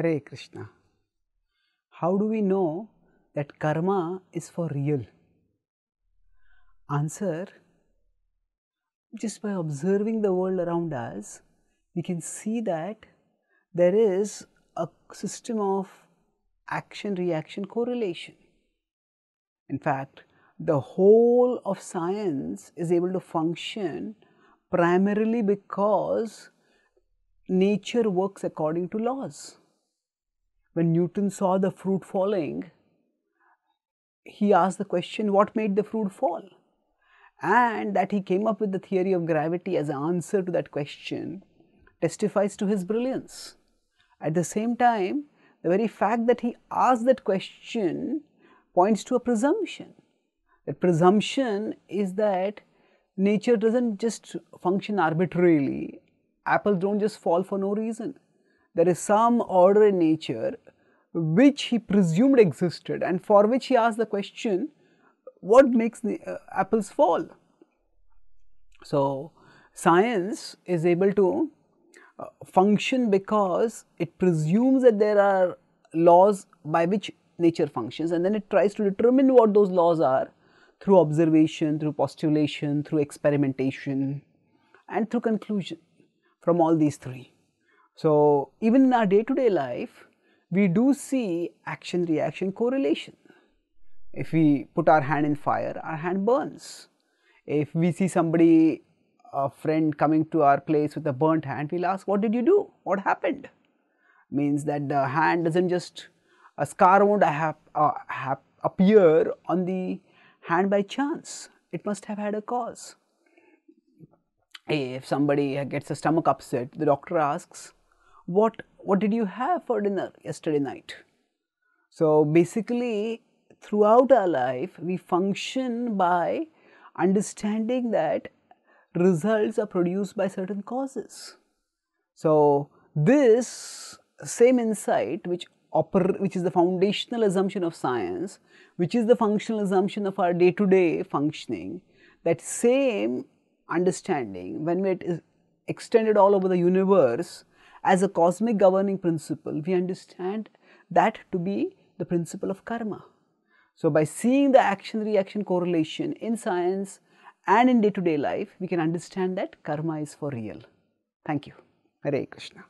Hare Krishna. How do we know that karma is for real? Answer: just by observing the world around us, we can see that there is a system of action-reaction correlation. In fact, the whole of science is able to function primarily because nature works according to laws. When Newton saw the fruit falling, he asked the question, what made the fruit fall? And that he came up with the theory of gravity as an answer to that question testifies to his brilliance. At the same time, the very fact that he asked that question points to a presumption. That presumption is that nature doesn't just function arbitrarily. Apples don't just fall for no reason. There is some order in nature which he presumed existed and for which he asked the question, what makes the apples fall? So, science is able to function because it presumes that there are laws by which nature functions, and then it tries to determine what those laws are through observation, through postulation, through experimentation, and through conclusion from all these three. So, even in our day-to-day life, we do see action-reaction correlation. If we put our hand in fire, our hand burns. If we see somebody, a friend coming to our place with a burnt hand, we'll ask, what did you do? What happened? Means that the hand doesn't just, a scar won't appear on the hand by chance. It must have had a cause. If somebody gets a stomach upset, the doctor asks, what did you have for dinner yesterday night? So basically, throughout our life, we function by understanding that results are produced by certain causes. So this same insight, which is the foundational assumption of science, which is the functional assumption of our day-to-day functioning, that same understanding, when it is extended all over the universe as a cosmic governing principle, we understand that to be the principle of karma. So, by seeing the action-reaction correlation in science and in day-to-day life, we can understand that karma is for real. Thank you. Hare Krishna.